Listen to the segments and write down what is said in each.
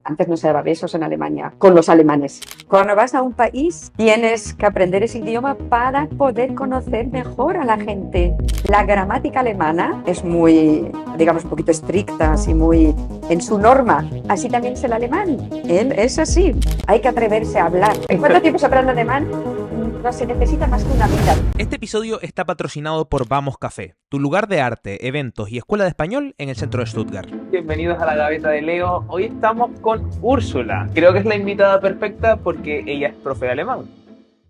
Antes no se daba besos en Alemania con los alemanes. Cuando vas a un país tienes que aprender ese idioma para poder conocer mejor a la gente. La gramática alemana es muy, digamos, un poquito estricta, así muy en su norma. Así también es el alemán. Él es así. Hay que atreverse a hablar. ¿En cuánto tiempo se aprende alemán? No se necesita más que una vida. Este episodio está patrocinado por Vamos Café, tu lugar de arte, eventos y escuela de español en el centro de Stuttgart. Bienvenidos a la Gaveta de Leo. Hoy estamos con Úrsula. Creo que es la invitada perfecta porque ella es profe de alemán.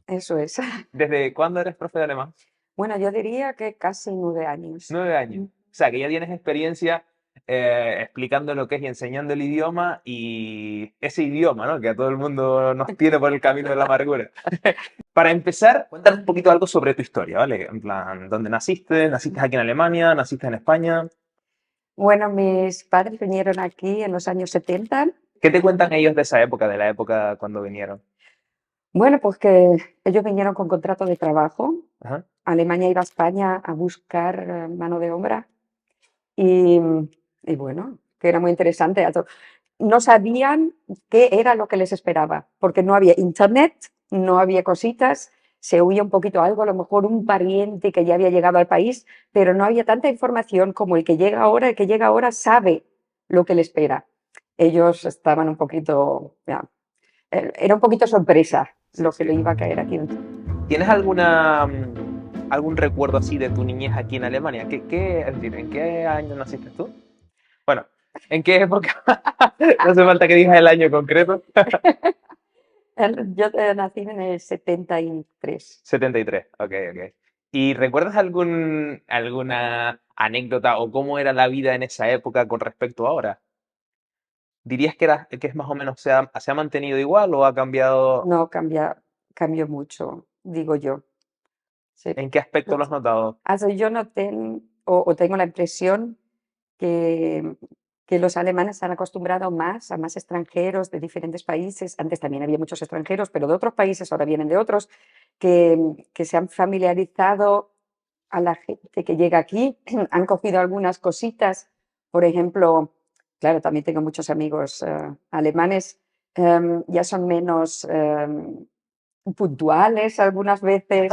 Eso es. ¿Desde cuándo eres profe de alemán? Bueno, yo diría que casi 9 años. 9 años. O sea, que ya tienes experiencia explicando lo que es y enseñando el idioma y ese idioma, ¿no? Que a todo el mundo nos tiene por el camino de la amargura. Para empezar, cuéntanos un poquito algo sobre tu historia, ¿vale? En plan, ¿dónde naciste? ¿Naciste aquí en Alemania? ¿Naciste en España? Bueno, mis padres vinieron aquí en los años 70. ¿Qué te cuentan ellos de esa época, de la época cuando vinieron? Bueno, pues que ellos vinieron con contrato de trabajo. Ajá. Alemania iba a España a buscar mano de obra y, y bueno, que era muy interesante. No sabían qué era lo que les esperaba, porque no había internet, no había cositas, se oía un poquito algo, a lo mejor un pariente que ya había llegado al país, pero no había tanta información como el que llega ahora. El que llega ahora sabe lo que le espera. Ellos estaban un poquito, ya, era un poquito sorpresa lo que le iba a caer aquí. ¿Tienes algún recuerdo así de tu niñez aquí en Alemania? Es decir, ¿en qué año naciste tú? Bueno, ¿en qué época? No hace falta que digas el año concreto. Yo nací en el 73. 73, ok. ¿Y recuerdas alguna anécdota o cómo era la vida en esa época con respecto a ahora? ¿Dirías que es más o menos, se ha mantenido igual o ha cambiado? No cambió mucho, digo yo. Sí. ¿En qué aspecto lo has notado? Yo no o tengo la impresión que, que los alemanes se han acostumbrado más a más extranjeros de diferentes países. Antes también había muchos extranjeros, pero de otros países, ahora vienen de otros, que se han familiarizado a la gente que llega aquí, han cogido algunas cositas. Por ejemplo, claro, también tengo muchos amigos alemanes, ya son menos puntuales algunas veces,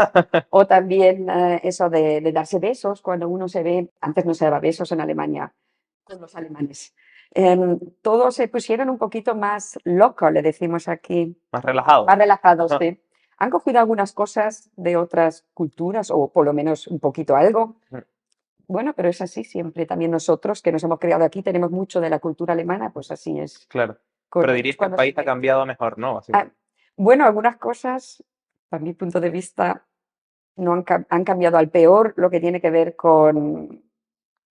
o también eso de darse besos cuando uno se ve. Antes no se daba besos en Alemania con los alemanes. Todos se pusieron un poquito más loco, le decimos aquí, Más relajado. más relajados. Ajá. Sí. Han cogido algunas cosas de otras culturas, o por lo menos un poquito algo. Bueno, pero es así siempre. También nosotros, que nos hemos criado aquí, tenemos mucho de la cultura alemana, pues así es Claro. con Pero ellos dirías que el cuando se país ha ve. cambiado a mejor, ¿no? Ah, bueno, algunas cosas, a mi punto de vista, no han cambiado al peor, lo que tiene que ver con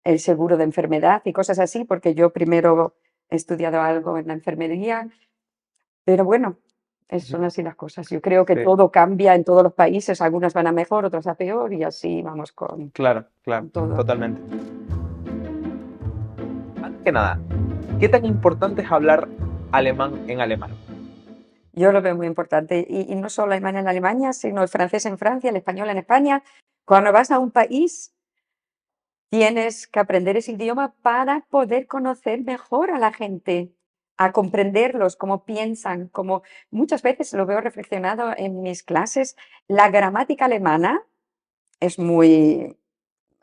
el seguro de enfermedad y cosas así, porque yo primero he estudiado algo en la enfermería, pero bueno, son así las cosas. Yo creo que Sí. todo cambia en todos los países, algunas van a mejor, otras a peor, y así vamos Claro, con todo. totalmente. Antes que nada, ¿qué tan importante es hablar alemán en alemán? Yo lo veo muy importante, y no solo el alemán en Alemania, sino el francés en Francia, el español en España. Cuando vas a un país, tienes que aprender ese idioma para poder conocer mejor a la gente, a comprenderlos, cómo piensan, como muchas veces lo veo reflexionado en mis clases. La gramática alemana es muy,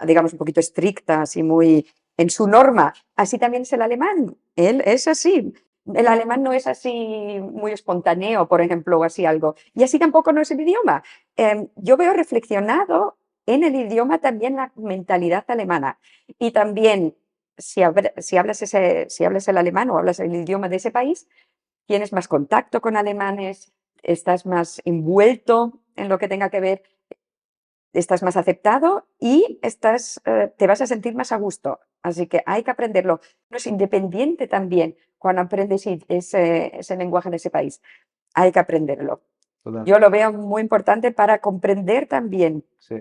digamos, un poquito estricta, así muy en su norma. Así también es el alemán. Él es así. El alemán no es así muy espontáneo, por ejemplo, o así algo. Y así tampoco no es el idioma. Yo veo reflexionado en el idioma también la mentalidad alemana. Y también, si hablas el alemán o hablas el idioma de ese país, tienes más contacto con alemanes, estás más envuelto en lo que tenga que ver, estás más aceptado y te vas a sentir más a gusto. Así que hay que aprenderlo. No es independiente también cuando aprendes ese lenguaje en ese país. Hay que aprenderlo. Total. Yo lo veo muy importante para comprender también Sí.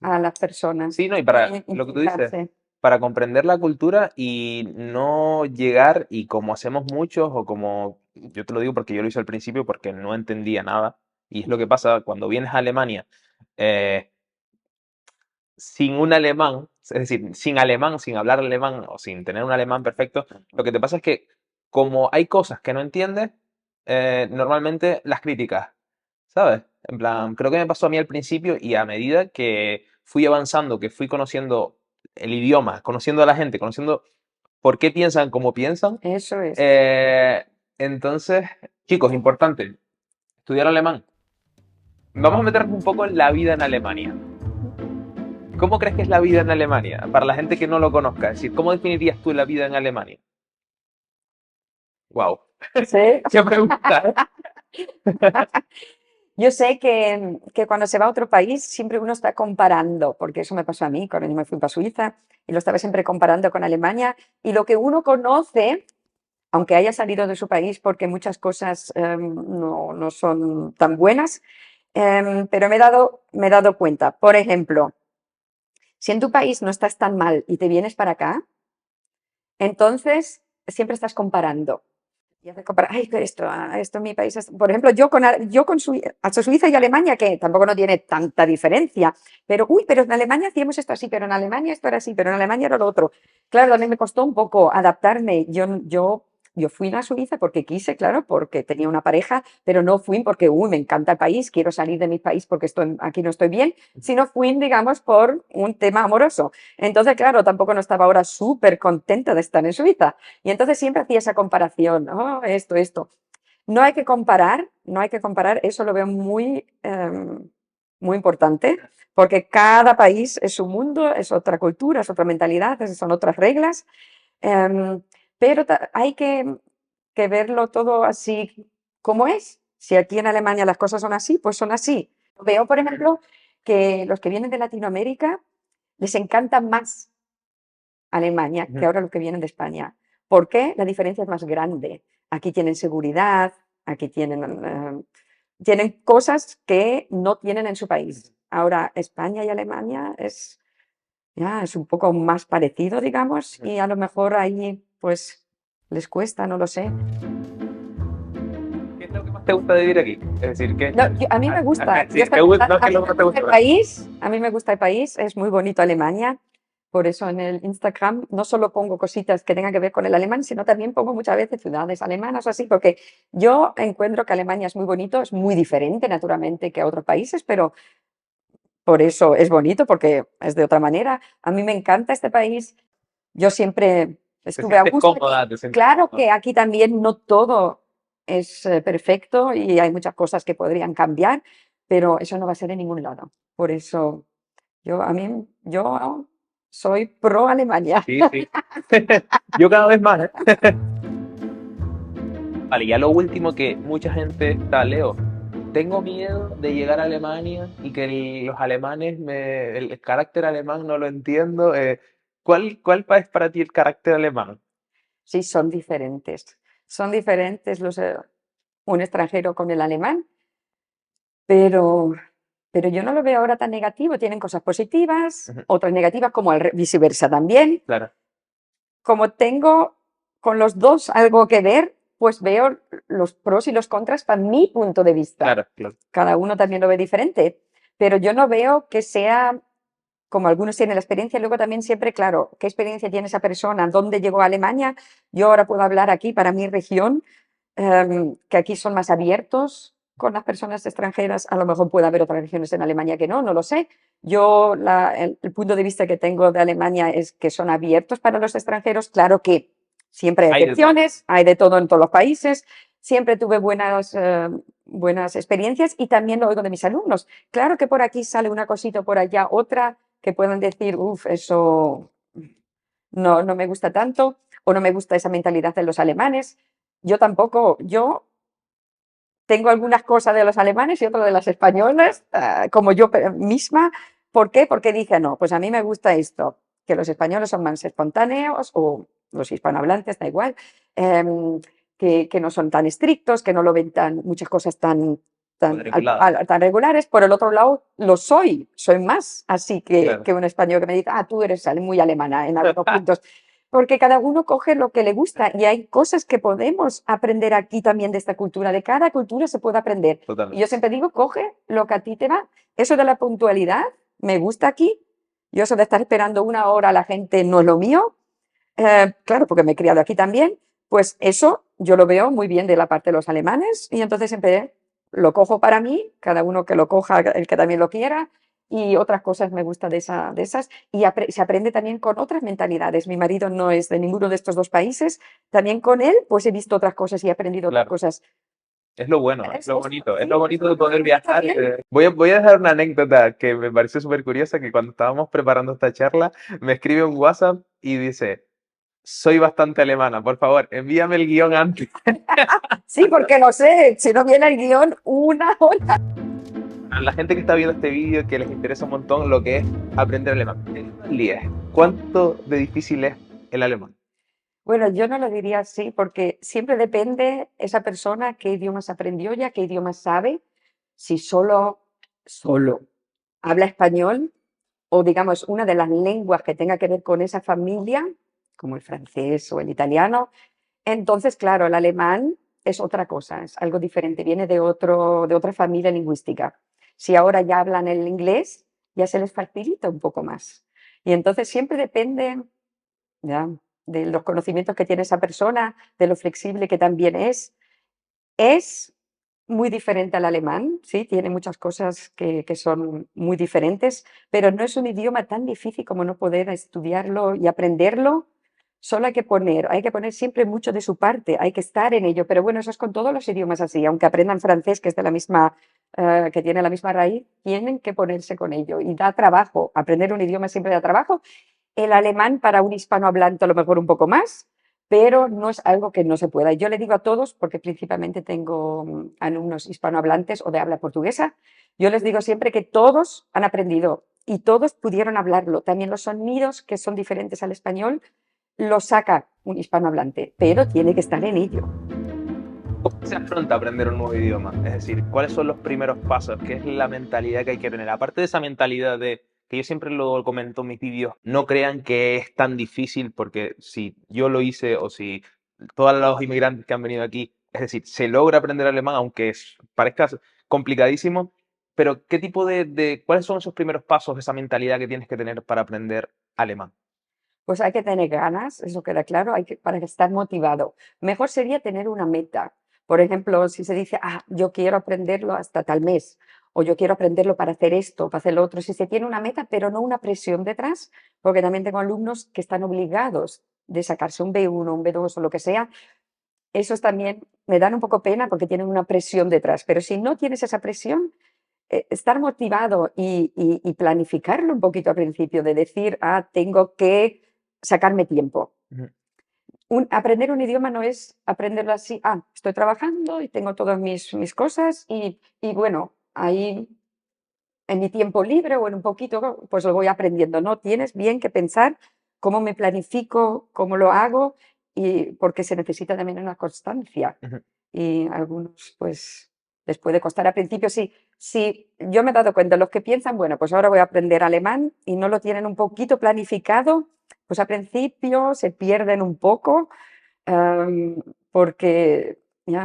a las personas. Sí, no, y para Y lo que tú dices, implicarse. para comprender la cultura y no llegar y como hacemos muchos o como, yo te lo digo porque yo lo hice al principio porque no entendía nada y es lo que pasa cuando vienes a Alemania eh, sin un alemán, es decir, sin alemán, sin hablar alemán o sin tener un alemán perfecto, lo que te pasa es que como hay cosas que no entiendes, normalmente las criticas, ¿sabes? En plan, creo que me pasó a mí al principio y a medida que fui avanzando, que fui conociendo el idioma, conociendo a la gente, conociendo por qué piensan como piensan, Eso es. entonces, chicos, importante, estudiar alemán. Vamos a meternos un poco en la vida en Alemania. ¿Cómo crees que es la vida en Alemania? Para la gente que no lo conozca, es decir, ¿cómo definirías tú la vida en Alemania? Wow, Sí. qué pregunta, ¿eh? Yo sé que cuando se va a otro país siempre uno está comparando, porque eso me pasó a mí cuando yo me fui para Suiza y lo estaba siempre comparando con Alemania y lo que uno conoce, aunque haya salido de su país porque muchas cosas no son tan buenas, pero me he dado cuenta. Por ejemplo, si en tu país no estás tan mal y te vienes para acá, entonces siempre estás comparando. Y haces comparar, ay, que esto en mi país. Por ejemplo, yo con Suiza y Alemania, que tampoco no tiene tanta diferencia, pero, uy, pero en Alemania hacíamos esto así, pero en Alemania esto era así, pero en Alemania era lo otro. Claro, también me costó un poco adaptarme. Yo fui a Suiza porque quise, claro, porque tenía una pareja, pero no fui porque, uy, me encanta el país, quiero salir de mi país porque aquí no estoy bien, sino fui, digamos, por un tema amoroso. Entonces, claro, tampoco no estaba ahora súper contenta de estar en Suiza. Y entonces siempre hacía esa comparación, oh, esto. No hay que comparar, no hay que comparar, eso lo veo muy importante, porque cada país es su mundo, es otra cultura, es otra mentalidad, son otras reglas, em, pero hay que verlo todo así como es. Si aquí en Alemania las cosas son así, pues son así. Veo, por ejemplo, que los que vienen de Latinoamérica les encanta más Alemania que Ujú. ahora los que vienen de España. ¿Por qué? La diferencia es más grande. Aquí tienen seguridad, aquí tienen cosas que no tienen en su país. Ahora, España y Alemania es un poco más parecido, digamos, y a lo mejor ahí pues les cuesta, no lo sé. ¿Qué es lo que más te gusta de vivir aquí? Es decir, ¿qué? No, a mí me gusta, Sí, no, ¿qué a es mí lo que me más te gusta gusta? el país, a mí me gusta el país, es muy bonito Alemania, por eso en el Instagram no solo pongo cositas que tengan que ver con el alemán, sino también pongo muchas veces ciudades alemanas o así, porque yo encuentro que Alemania es muy bonito, es muy diferente naturalmente que a otros países, pero por eso es bonito, porque es de otra manera. A mí me encanta este país, yo siempre ¿Te estuve a sientes gusto aquí. cómoda? ¿Te sientes Claro cómoda? que aquí también no todo es perfecto y hay muchas cosas que podrían cambiar, pero eso no va a ser en ningún lado. Por eso yo soy pro Alemania. Sí, sí. Yo cada vez más, ¿eh? Vale, ya lo último que mucha gente está, Leo, tengo miedo de llegar a Alemania y que los alemanes, el carácter alemán no lo entiendo. ¿Cuál es para ti el carácter alemán? Sí, son diferentes. Son diferentes un extranjero con el alemán, pero, pero yo no lo veo ahora tan negativo. Tienen cosas positivas, Ujú. otras negativas, como viceversa también. Claro, Como tengo con los dos algo que ver, pues veo los pros y los contras para mi punto de vista. claro, claro. Cada uno también lo ve diferente, pero yo no veo que sea como algunos tienen la experiencia, luego también siempre, claro, ¿qué experiencia tiene esa persona? ¿Dónde llegó a Alemania? Yo ahora puedo hablar aquí para mi región, que aquí son más abiertos con las personas extranjeras. A lo mejor puede haber otras regiones en Alemania que no lo sé. Yo, el punto de vista que tengo de Alemania es que son abiertos para los extranjeros. Claro que siempre hay Hay de todo. excepciones, hay de todo en todos los países. Siempre tuve buenas experiencias y también lo oigo de mis alumnos. Claro que por aquí sale una cosita, por allá otra, que puedan decir, uff, eso no me gusta tanto, o no me gusta esa mentalidad de los alemanes. Yo tampoco, yo tengo algunas cosas de los alemanes y otras de las españolas, como yo misma. ¿Por qué? Porque dije, no, pues a mí me gusta esto, que los españoles son más espontáneos, o los hispanohablantes, da igual, que no son tan estrictos, que no lo ven muchas cosas Cuadriculada. tan regulares. Por el otro lado, lo soy más así Claro. que un español que me dice, tú eres muy alemana en algunos puntos. Porque cada uno coge lo que le gusta y hay cosas que podemos aprender aquí también de esta cultura. De cada cultura se puede aprender. Y Totalmente. yo siempre digo, coge lo que a ti te va. Eso de la puntualidad me gusta aquí. Yo eso de estar esperando una hora a la gente no es lo mío. Claro, porque me he criado aquí también. Pues eso yo lo veo muy bien de la parte de los alemanes y entonces siempre lo cojo para mí, cada uno que lo coja, el que también lo quiera, y otras cosas me gusta de esas, y se aprende también con otras mentalidades. Mi marido no es de ninguno de estos dos países, también con él pues he visto otras cosas y he aprendido otras Claro. cosas. Es lo bueno, es lo bonito, es Sí, lo bonito de poder está viajar. bien. Voy a dejar una anécdota que me pareció súper curiosa, que cuando estábamos preparando esta charla, me escribe un WhatsApp y dice, soy bastante alemana, por favor, envíame el guión antes. Sí, porque no sé, si no viene el guión, una hora. A la gente que está viendo este vídeo, que les interesa un montón lo que es aprender alemán. En un día, ¿cuánto de difícil es el alemán? Bueno, yo no lo diría así porque siempre depende esa persona qué idiomas aprendió ya, qué idiomas sabe. Si solo habla español o digamos una de las lenguas que tenga que ver con esa familia, como el francés o el italiano, entonces, claro, el alemán es otra cosa, es algo diferente, viene de otra familia lingüística. Si ahora ya hablan el inglés, ya se les facilita un poco más. Y entonces siempre depende ya, de los conocimientos que tiene esa persona, de lo flexible que también es. Es muy diferente al alemán, sí, tiene muchas cosas que son muy diferentes, pero no es un idioma tan difícil como no poder estudiarlo y aprenderlo. Solo hay que poner siempre mucho de su parte, hay que estar en ello. Pero bueno, eso es con todos los idiomas así, aunque aprendan francés, que es de la misma, que tiene la misma raíz, tienen que ponerse con ello. Y da trabajo. Aprender un idioma siempre da trabajo. El alemán para un hispanohablante a lo mejor un poco más, pero no es algo que no se pueda. Yo le digo a todos, porque principalmente tengo alumnos hispanohablantes o de habla portuguesa, yo les digo siempre que todos han aprendido y todos pudieron hablarlo. También los sonidos que son diferentes al español los saca un hispanohablante, pero tiene que estar en ello. ¿Cómo se afronta aprender un nuevo idioma? Es decir, ¿cuáles son los primeros pasos? ¿Qué es la mentalidad que hay que tener? Aparte de esa mentalidad de, que yo siempre lo comento en mis vídeos, no crean que es tan difícil porque si yo lo hice o si todos los inmigrantes que han venido aquí, es decir, se logra aprender alemán, aunque parezca complicadísimo, pero ¿qué tipo cuáles son esos primeros pasos, esa mentalidad que tienes que tener para aprender alemán? Pues hay que tener ganas, eso queda claro, para estar motivado. Mejor sería tener una meta. Por ejemplo, si se dice, yo quiero aprenderlo hasta tal mes, o yo quiero aprenderlo para hacer esto, para hacer lo otro. Si se tiene una meta, pero no una presión detrás, porque también tengo alumnos que están obligados de sacarse un B1, un B2 o lo que sea. Esos también me dan un poco pena porque tienen una presión detrás. Pero si no tienes esa presión, estar motivado y planificarlo un poquito al principio, de decir, tengo que sacarme tiempo. Ujú. Aprender un idioma no es aprenderlo así, estoy trabajando y tengo todas mis cosas y bueno, ahí en mi tiempo libre o en un poquito, pues lo voy aprendiendo. No, tienes bien que pensar cómo me planifico, cómo lo hago y porque se necesita también una constancia. Ujú. Y algunos, pues, les puede costar al principio. Sí, yo me he dado cuenta, los que piensan, bueno, pues ahora voy a aprender alemán y no lo tienen un poquito planificado, pues al principio se pierden un poco, am, porque,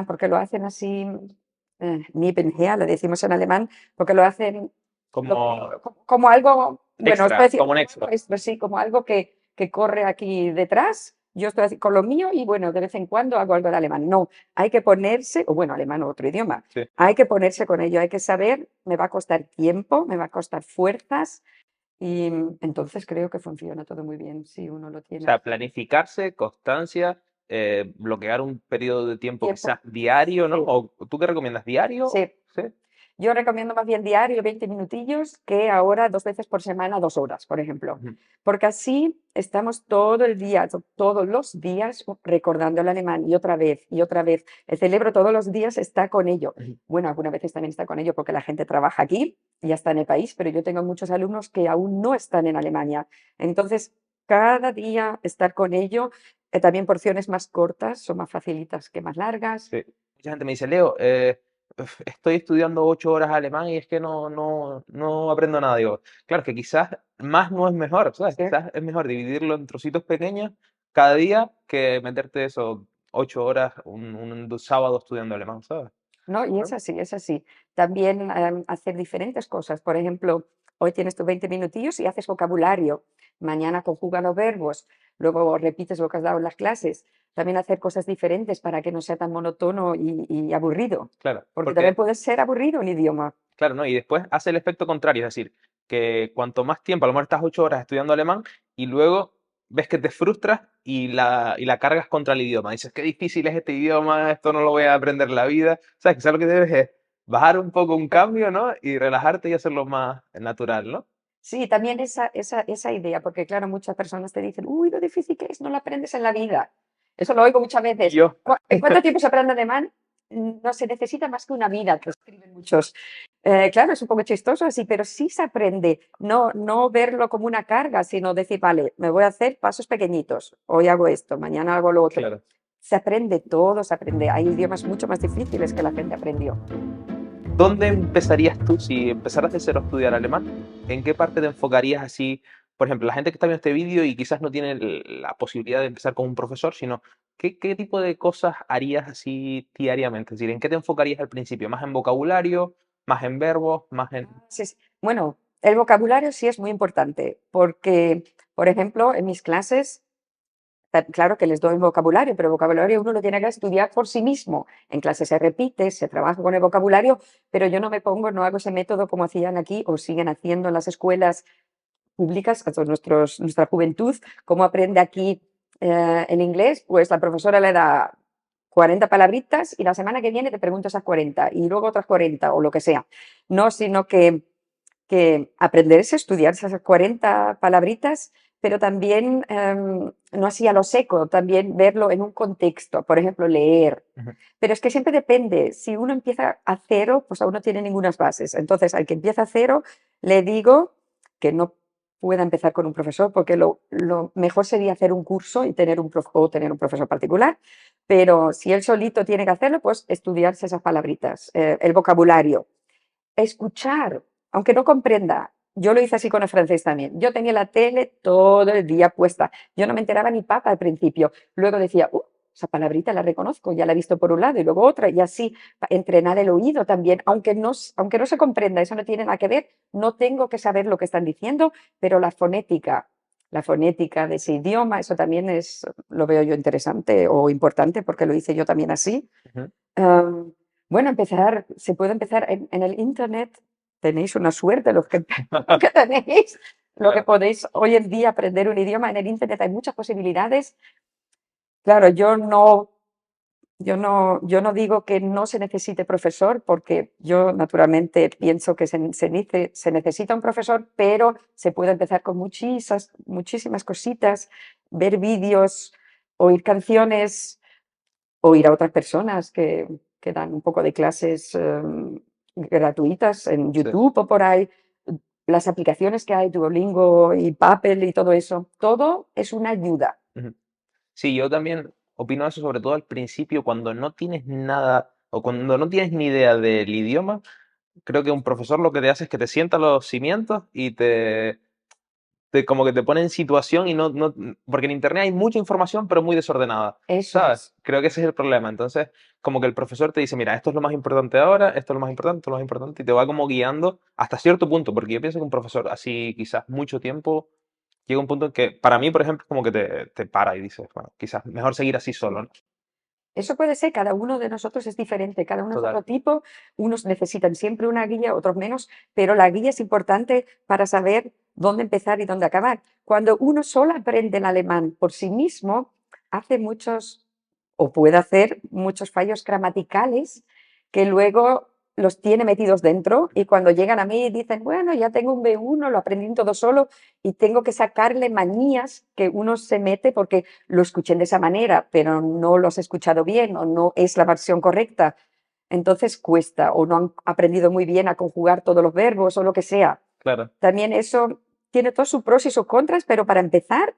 porque lo hacen así, nebenher, le decimos en alemán, porque lo hacen Como como algo, bueno, os puedo extra, decir, como un extra. pues sí, como algo que corre aquí detrás. Yo estoy así con lo mío y bueno, de vez en cuando hago algo de alemán. No, hay que ponerse, o bueno, alemán o otro idioma, Sí. hay que ponerse con ello, hay que saber, me va a costar tiempo, me va a costar fuerzas y entonces creo que funciona todo muy bien si uno lo O tiene. sea, planificarse, constancia, bloquear un periodo de tiempo Tiempo, quizás diario, ¿no? sí, ¿O tú qué recomiendas? ¿Diario? sí. ¿Sí? Yo recomiendo más bien diario 20 minutillos que ahora 2 veces por semana, 2 horas, por ejemplo. Ujú. Porque así estamos todo el día, todos los días recordando el alemán y otra vez y otra vez. El cerebro todos los días está con ello. Ujú. Bueno, algunas veces también está con ello porque la gente trabaja aquí y ya está en el país, pero yo tengo muchos alumnos que aún no están en Alemania. Entonces, cada día estar con ello, también porciones más cortas son más facilitas que más largas. Sí. Mucha gente me dice, Leo, estoy estudiando 8 horas alemán y es que no aprendo nada. Digo, claro, que quizás más no es mejor, ¿sabes? Sí. Quizás es mejor dividirlo en trocitos pequeños cada día que meterte eso 8 horas un sábado estudiando alemán, ¿sabes? No, y ¿No? es así, es así. También hacer diferentes cosas. Por ejemplo, hoy tienes tus 20 minutillos y haces vocabulario. Mañana conjuga los verbos. Luego repites lo que has dado en las clases. también hacer cosas diferentes para que no sea tan monótono y aburrido. Claro, Porque porque, también puede ser aburrido un idioma. claro, ¿no? Y después hace el efecto contrario, es decir, que cuanto más tiempo, a lo mejor estás 8 horas estudiando alemán y luego ves que te frustras y la cargas contra el idioma. Dices, qué difícil es este idioma, esto no lo voy a aprender en la vida. ¿Sabes? Quizás lo que debes es bajar un poco un cambio, ¿no? Y relajarte y hacerlo más natural, ¿no? Sí, también esa idea, porque claro, muchas personas te dicen, uy, lo difícil que es, no lo aprendes en la vida. Eso lo oigo muchas Y veces. yo, ¿En cuánto tiempo se aprende alemán? No se necesita más que una vida, que escriben muchos. Claro, es un poco chistoso así, pero sí se aprende. No, no verlo como una carga, sino decir, vale, me voy a hacer pasos pequeñitos. Hoy hago esto, mañana hago lo otro. claro. Se aprende todo, se aprende. Hay idiomas mucho más difíciles que la gente aprendió. ¿Dónde empezarías tú si empezaras de cero a estudiar alemán? ¿En qué parte te enfocarías así? Por ejemplo, la gente que está viendo este vídeo y quizás no tiene la posibilidad de empezar con un profesor, sino ¿qué tipo de cosas harías así diariamente? Es decir, ¿en qué te enfocarías al principio? ¿Más en vocabulario? ¿Más en verbos? ¿Más en...? Bueno, el vocabulario sí es muy importante, porque, por ejemplo, en mis clases, claro que les doy vocabulario, pero el vocabulario uno lo tiene que estudiar por sí mismo. En clase se repite, se trabaja con el vocabulario, pero yo no me pongo, no hago ese método como hacían aquí o siguen haciendo en las escuelas públicas, a todos nuestra juventud, cómo aprende aquí el inglés, pues la profesora le da 40 palabritas y la semana que viene te pregunta esas 40 y luego otras 40 o lo que sea. No, sino que aprender es estudiar esas 40 palabritas, pero también no así a lo seco, también verlo en un contexto, por ejemplo, leer. Ujú. Pero es que siempre depende, si uno empieza a cero, pues aún no tiene ninguna bases. Entonces, al que empieza a cero, le digo que no pueda empezar con un profesor, porque lo mejor sería hacer un curso y tener o tener un profesor particular, pero si él solito tiene que hacerlo, pues estudiarse esas palabritas, el vocabulario. Escuchar, aunque no comprenda. Yo lo hice así con el francés también. Yo tenía la tele todo el día puesta. Yo no me enteraba ni papa al principio. Luego decía, esa palabrita la reconozco, ya la he visto por un lado y luego otra, y así entrenar el oído también, aunque no se comprenda, eso no tiene nada que ver, no tengo que saber lo que están diciendo, pero la fonética de ese idioma, eso también lo veo yo interesante o importante porque lo hice yo también así. Ujú. Am, bueno, se puede empezar en el Internet. Tenéis una suerte los que, los que tenéis, lo que Claro. podéis hoy en día aprender un idioma en el Internet. Hay muchas posibilidades. Claro, yo no digo que no se necesite profesor, porque yo naturalmente pienso que se necesita un profesor, pero se puede empezar con muchísimas cositas, ver vídeos, oír canciones o ir a otras personas que dan un poco de clases gratuitas en Sí. YouTube o por ahí. Las aplicaciones que hay, Duolingo y Papel y todo eso, todo es una ayuda. Ujú. Sí, yo también opino eso, sobre todo al principio, cuando no tienes nada o cuando no tienes ni idea del idioma. Creo que un profesor lo que te hace es que te sienta los cimientos y como que te pone en situación y porque en internet hay mucha información, pero muy desordenada, Eso ¿sabes? es. Creo que ese es el problema. Entonces, como que el profesor te dice, mira, esto es lo más importante ahora, esto es lo más importante, esto es lo más importante, y te va como guiando hasta cierto punto, porque yo pienso que un profesor así, quizás mucho tiempo, llega un punto en que, para mí, por ejemplo, como que te para y dices, bueno, quizás mejor seguir así solo, ¿no? Eso puede ser, cada uno de nosotros es diferente, cada uno es Total. otro tipo, unos necesitan siempre una guía, otros menos, pero la guía es importante para saber dónde empezar y dónde acabar. Cuando uno solo aprende el alemán por sí mismo, hace o puede hacer muchos fallos gramaticales que luego los tiene metidos dentro y cuando llegan a mí dicen, bueno, ya tengo un B1, lo aprendí todo solo y tengo que sacarle manías que uno se mete porque lo escuché de esa manera, pero no lo has escuchado bien o no es la versión correcta. Entonces cuesta o no han aprendido muy bien a conjugar todos los verbos o lo que sea. Claro. También eso tiene todos sus pros y sus contras, pero para empezar,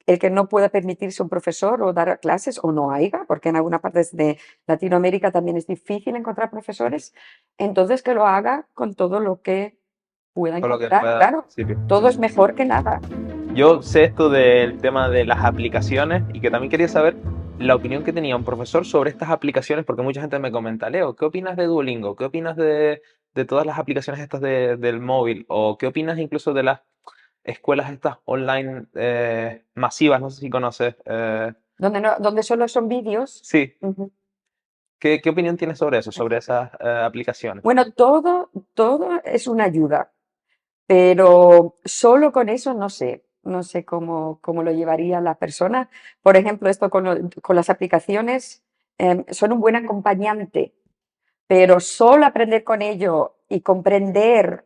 el que no pueda permitirse un profesor o dar clases o no haya, porque en algunas partes de Latinoamérica también es difícil encontrar profesores, entonces que lo haga con todo lo que pueda Con lo que encontrar. pueda. Claro, Sí, sí. todo es mejor que nada. Yo sé esto del tema de las aplicaciones y que también quería saber la opinión que tenía un profesor sobre estas aplicaciones, porque mucha gente me comenta, Leo, ¿qué opinas de Duolingo? ¿Qué opinas de todas las aplicaciones estas del móvil? ¿O qué opinas incluso de las escuelas estas online masivas? No sé si conoces. donde solo son vídeos. Sí. Ujú. ¿Qué opinión tienes sobre eso, sobre esas aplicaciones? Bueno, todo es una ayuda, pero solo con eso no sé cómo lo llevaría la persona. Por ejemplo, esto con las aplicaciones, son un buen acompañante, pero solo aprender con ello y comprender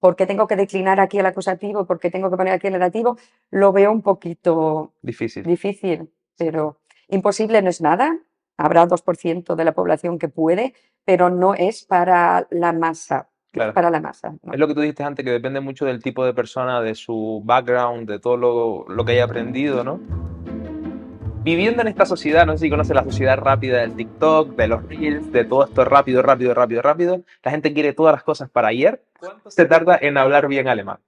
por qué tengo que declinar aquí el acusativo, por qué tengo que poner aquí el dativo, lo veo un poquito Difícil. difícil, pero imposible no es nada. Habrá 2% de la población que puede, pero no es para la masa. No es Claro. para la masa, Es no. lo que tú dijiste antes, que depende mucho del tipo de persona, de su background, de todo lo que haya aprendido, ¿no? Viviendo en esta sociedad, no sé si conoces la sociedad rápida del TikTok, de los Reels, de todo esto rápido, rápido, rápido, rápido. La gente quiere todas las cosas para ayer. ¿Cuánto se tarda en hablar bien alemán?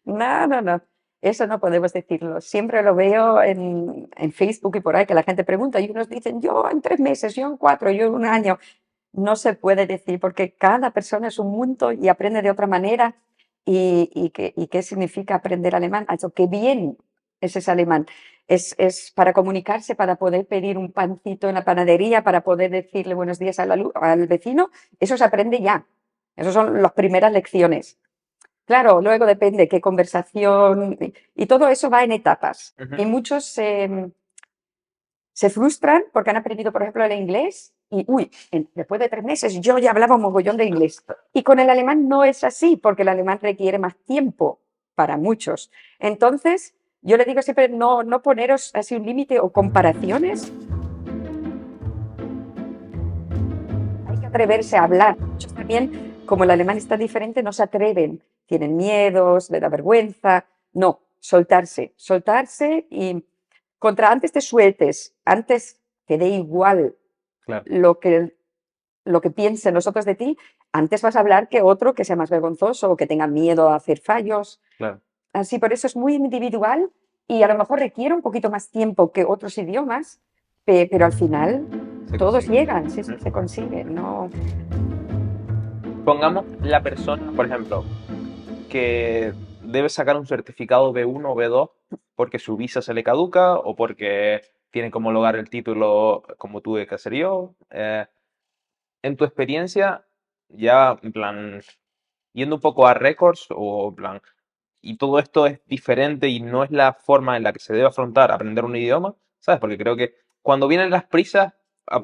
No, no, no. Eso no podemos decirlo. Siempre lo veo en Facebook y por ahí que la gente pregunta y unos dicen, yo en 3 meses, yo en 4, yo en un año. No se puede decir porque cada persona es un mundo y aprende de otra manera. ¿Y qué significa aprender alemán? Also, qué bien es ese alemán. Es para comunicarse, para poder pedir un pancito en la panadería, para poder decirle buenos días al vecino. Eso se aprende ya. Esas son las primeras lecciones. Claro, luego depende qué conversación y todo eso va en etapas. Y muchos se frustran porque han aprendido, por ejemplo, el inglés y, uy, después de 3 meses yo ya hablaba un mogollón de inglés. Y con el alemán no es así, porque el alemán requiere más tiempo para muchos. Entonces, yo le digo siempre, no poneros así un límite o comparaciones. Hay que atreverse a hablar. Muchos también, como el alemán está diferente, no se atreven. Tienen miedos, les da vergüenza. No, soltarse y antes te sueltes, antes te dé igual Claro, lo que piensen los otros de ti, antes vas a hablar que otro que sea más vergonzoso o que tenga miedo a hacer fallos. claro. Así, por eso es muy individual y a lo mejor requiere un poquito más tiempo que otros idiomas, pero al final Se todos consigue. llegan, sí, sí, se consigue, ¿no? Pongamos la persona, por ejemplo, que debe sacar un certificado B1 o B2 porque su visa se le caduca o porque tiene que homologar el título como tuve que hacer yo. En tu experiencia, ya en plan, yendo un poco a récords o en plan, y todo esto es diferente y no es la forma en la que se debe afrontar aprender un idioma, ¿sabes? Porque creo que cuando vienen las prisas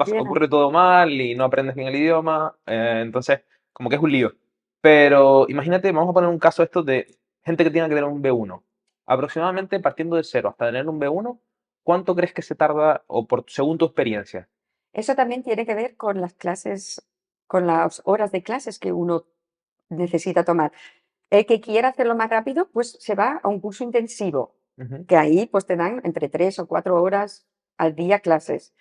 Llegan. ocurre todo mal y no aprendes bien el idioma, entonces como que es un lío. Pero imagínate, vamos a poner un caso esto de gente que tiene que tener un B1. Aproximadamente partiendo de cero hasta tener un B1, ¿cuánto crees que se tarda o según tu experiencia? Eso también tiene que ver con las clases, con las horas de clases que uno necesita tomar. El que quiera hacerlo más rápido, pues se va a un curso intensivo, Ujú, que ahí pues te dan entre 3 o 4 horas al día clases.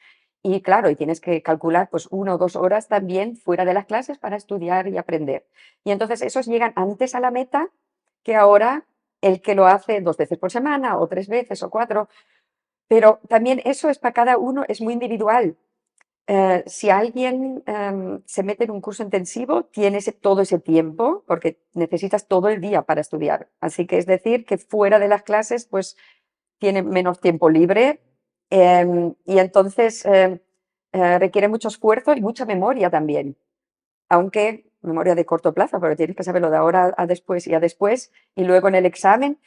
Y claro, y tienes que calcular pues 1 o 2 horas también fuera de las clases para estudiar y aprender. Y entonces esos llegan antes a la meta que ahora el que lo hace 2 veces por semana o 3 veces o 4. Pero también eso es para cada uno, es muy individual. Si alguien se mete en un curso intensivo, tiene todo ese tiempo, porque necesitas todo el día para estudiar. Así que es decir, que fuera de las clases, pues tiene menos tiempo libre y entonces requiere mucho esfuerzo y mucha memoria también. Aunque memoria de corto plazo, pero tienes que saberlo de ahora a después y a después. Y luego en el examen,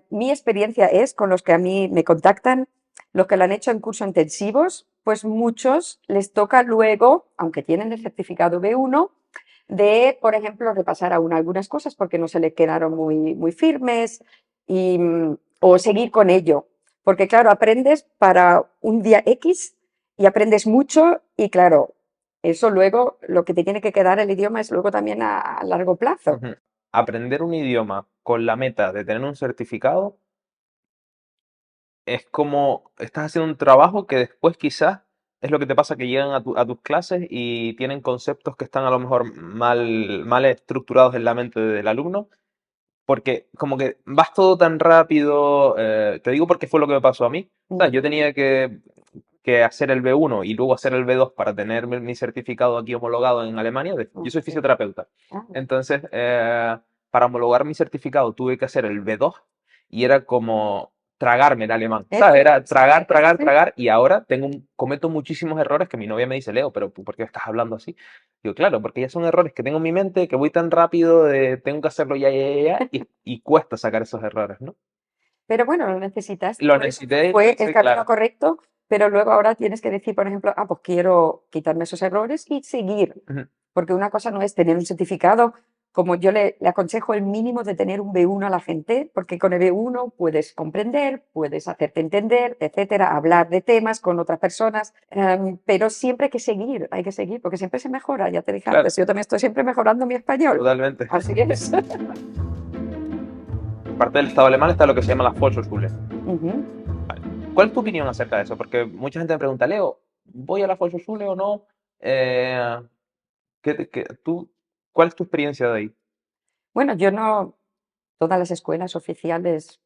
mi experiencia es con los que a mí me contactan, los que lo han hecho en cursos intensivos, pues muchos les toca luego, aunque tienen el certificado B1, de, por ejemplo, repasar aún algunas cosas porque no se le quedaron muy firmes o seguir con ello. Porque claro, aprendes para un día X y aprendes mucho y claro, eso luego, lo que te tiene que quedar el idioma es luego también a largo plazo. ujú. Aprender un idioma con la meta de tener un certificado es como estás haciendo un trabajo que después quizás es lo que te pasa que llegan a tus clases y tienen conceptos que están a lo mejor mal estructurados en la mente del alumno, porque como que vas todo tan rápido, te digo porque fue lo que me pasó a mí. O sea, Mm, yo tenía que hacer el B1 y luego hacer el B2 para tener mi certificado aquí homologado en Alemania. Yo soy ok. fisioterapeuta. Ah, Entonces, para homologar mi certificado tuve que hacer el B2 y era como tragarme el alemán, Eso, ¿sabes? Era tragar, tragar, sí. tragar, y ahora cometo muchísimos errores que mi novia me dice, Leo, pero ¿por qué estás hablando así? Digo, claro, porque ya son errores que tengo en mi mente, que voy tan rápido, tengo que hacerlo ya, ya, ya, ya, y cuesta sacar esos errores, ¿no? Pero bueno, lo necesitaste, Lo por eso necesité, fue el sí, camino claro, correcto, pero luego ahora tienes que decir, por ejemplo, pues quiero quitarme esos errores y seguir, ujú, porque una cosa no es tener un certificado, como yo le aconsejo el mínimo de tener un B1 a la gente, porque con el B1 puedes comprender, puedes hacerte entender, etcétera, hablar de temas con otras personas, pero siempre hay que seguir, porque siempre se mejora, ya te dije claro, antes, yo también estoy siempre mejorando mi español, totalmente. así es. Aparte del Estado alemán está lo que se llama la Volkshochschule. Ujú. ¿Cuál es tu opinión acerca de eso? Porque mucha gente me pregunta, Leo, ¿voy a la Volkshochschule o no? Eh, ¿Cuál es tu experiencia de ahí? Bueno, yo no, todas las escuelas oficiales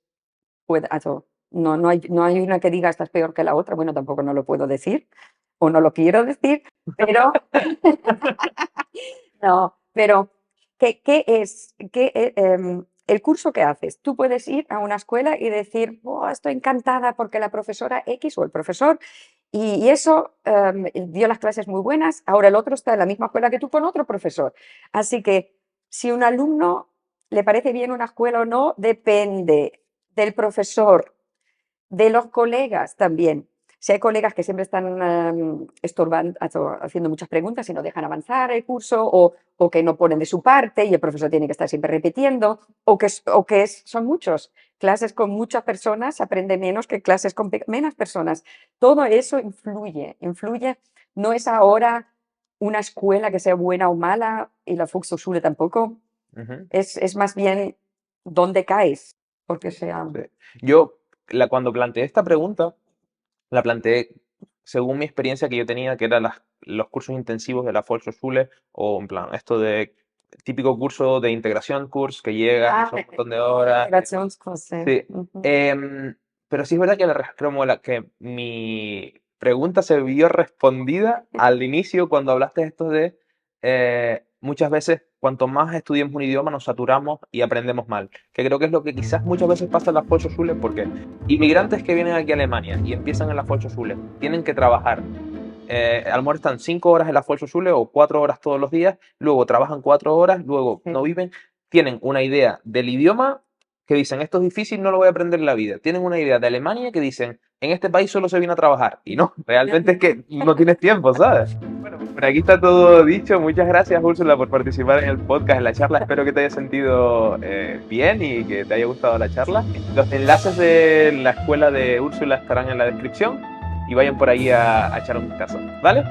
no hay una que diga esta es peor que la otra, bueno, tampoco no lo puedo decir o no lo quiero decir, pero no, pero el curso que haces? Tú puedes ir a una escuela y decir, "Oh, estoy encantada porque la profesora X o el profesor y eso dio las clases muy buenas, ahora el otro está en la misma escuela que tú con otro profesor. Así que si un alumno le parece bien una escuela o no, depende del profesor, de los colegas también. Si hay colegas que siempre están estorbando, haciendo muchas preguntas y no dejan avanzar el curso, o que no ponen de su parte y el profesor tiene que estar siempre repitiendo, son muchos. Clases con muchas personas se aprende menos que clases con menos personas. Todo eso influye. No es ahora una escuela que sea buena o mala, y la Volkshochschule tampoco. Ujú, Es más bien dónde caes, porque sea... sí. Yo, cuando planteé esta pregunta, la planteé según mi experiencia que yo tenía, que eran los cursos intensivos de la Volkshochschule, o en plan, esto de típico curso de integración, que llegas y son un montón de horas. Integrationskurse. Sí. Ujú. Pero sí es verdad que, que mi pregunta se vio respondida al inicio cuando hablaste esto de muchas veces cuanto más estudiamos un idioma nos saturamos y aprendemos mal. Que creo que es lo que quizás muchas veces pasa en las Volkshochschule porque inmigrantes que vienen aquí a Alemania y empiezan en la Volkshochschule tienen que trabajar. A lo mejor están 5 horas en la Volkshochschule o 4 horas todos los días, luego trabajan 4 horas, luego Sí. no viven, tienen una idea del idioma que dicen esto es difícil, no lo voy a aprender en la vida. Tienen una idea de Alemania que dicen en este país solo se viene a trabajar. Y no, realmente es que no tienes tiempo, ¿sabes? Bueno, por aquí está todo dicho. Muchas gracias, Úrsula, por participar en el podcast, en la charla. Espero que te haya sentido bien y que te haya gustado la charla. Los enlaces de la escuela de Úrsula estarán en la descripción y vayan por ahí a echar un vistazo. ¿Vale?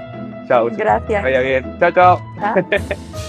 Chao, Úrsula. Que Gracias. vaya bien. Chao, chao. Chao.